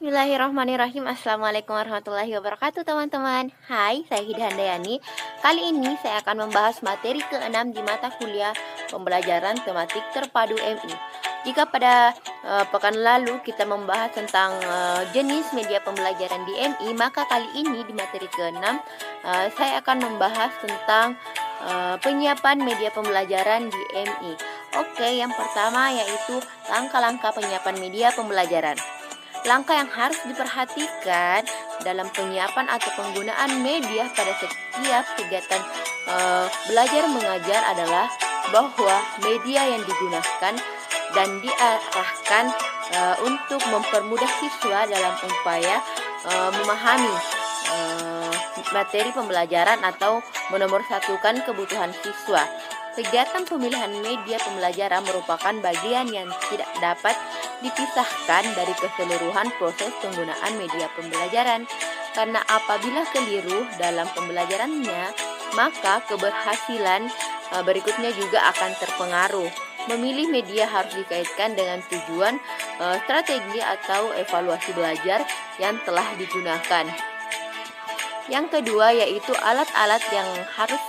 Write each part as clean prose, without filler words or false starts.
Bismillahirrahmanirrahim. Assalamualaikum warahmatullahi wabarakatuh teman-teman. Hai, saya Hida Handayani. Kali ini saya akan membahas materi ke-6 di mata kuliah pembelajaran tematik terpadu MI. Jika pada pekan lalu kita membahas tentang jenis media pembelajaran di MI, maka kali ini di materi ke-6 saya akan membahas tentang penyiapan media pembelajaran di MI. Oke, yang pertama yaitu langkah-langkah penyiapan media pembelajaran. Langkah yang harus diperhatikan dalam penyiapan atau penggunaan media pada setiap kegiatan belajar mengajar adalah bahwa media yang digunakan dan diarahkan untuk mempermudah siswa dalam upaya memahami materi pembelajaran atau menomorsatukan kebutuhan siswa. Kegiatan pemilihan media pembelajaran merupakan bagian yang tidak dapat dipisahkan dari keseluruhan proses penggunaan media pembelajaran, karena apabila keliru dalam pembelajarannya, maka keberhasilan berikutnya juga akan terpengaruh. Memilih media harus dikaitkan dengan tujuan, strategi atau evaluasi belajar yang telah digunakan. Yang kedua yaitu alat-alat yang harus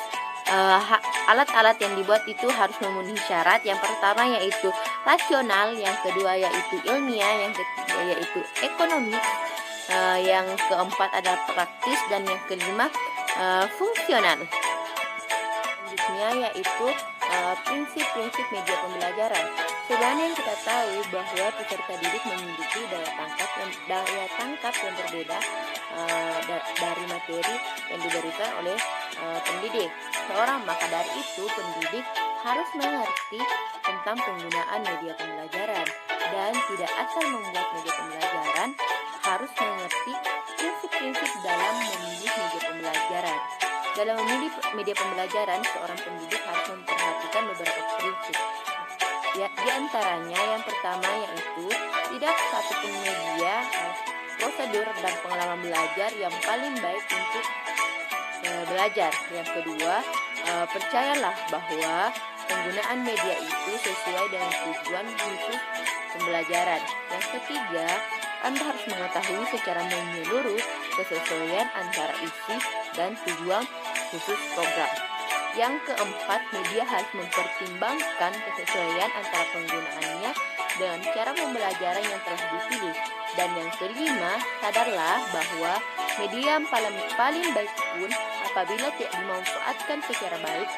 alat-alat yang dibuat itu harus memenuhi syarat. Yang pertama yaitu rasional, yang kedua yaitu ilmiah, yang ketiga yaitu ekonomi, yang keempat adalah praktis, dan yang kelima fungsional. Selanjutnya yaitu prinsip-prinsip media pembelajaran. Sebenarnya yang kita tahu bahwa peserta didik memiliki daya tangkap yang berbeda dari materi yang diberikan oleh pendidik. Maka dari itu pendidik harus mengerti tentang penggunaan media pembelajaran, dan tidak asal membuat media pembelajaran, harus mengerti prinsip-prinsip dalam memilih media pembelajaran. Dalam memilih media pembelajaran, seorang pendidik harus memperhatikan beberapa prinsip. Ya, di antaranya yang pertama yaitu tidak satupun media, prosedur dan pengalaman belajar yang paling baik untuk belajar. Yang kedua, percayalah bahwa penggunaan media itu sesuai dengan tujuan khusus pembelajaran. Yang ketiga, Anda harus mengetahui secara menyeluruh kesesuaian antara isi dan tujuan khusus program. Yang keempat, media harus mempertimbangkan kesesuaian antara penggunaannya dengan cara pembelajaran yang telah dipilih. Dan yang kelima, sadarlah bahwa media yang paling baik pun apabila tidak dimanfaatkan secara baik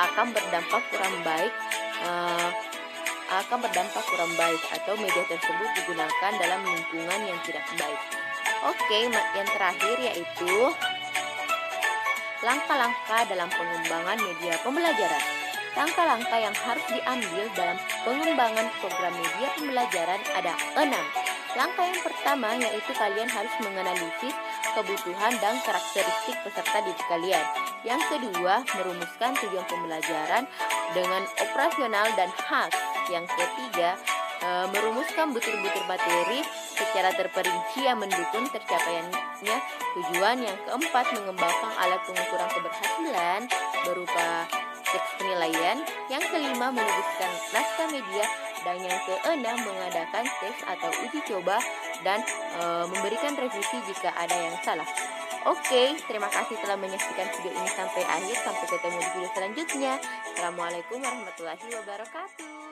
akan berdampak kurang baik atau media tersebut digunakan dalam lingkungan yang tidak baik. Oke, yang terakhir yaitu langkah-langkah dalam pengembangan media pembelajaran. Langkah-langkah yang harus diambil dalam pengembangan program media pembelajaran ada 6. Langkah yang pertama yaitu kalian harus menganalisis kebutuhan dan karakteristik peserta didik kalian. Yang kedua, merumuskan tujuan pembelajaran dengan operasional dan khas. Yang ketiga, merumuskan butir-butir materi secara terperinci yang mendukung tercapaiannya tujuan. Yang keempat, mengembangkan alat pengukuran keberhasilan berupa teks penilaian. Yang kelima, menuliskan naskah media. Dan yang keenam, mengadakan tes atau uji coba dan memberikan revisi jika ada yang salah. Oke, terima kasih telah menyaksikan video ini sampai akhir. Sampai ketemu di video selanjutnya. Assalamualaikum warahmatullahi wabarakatuh.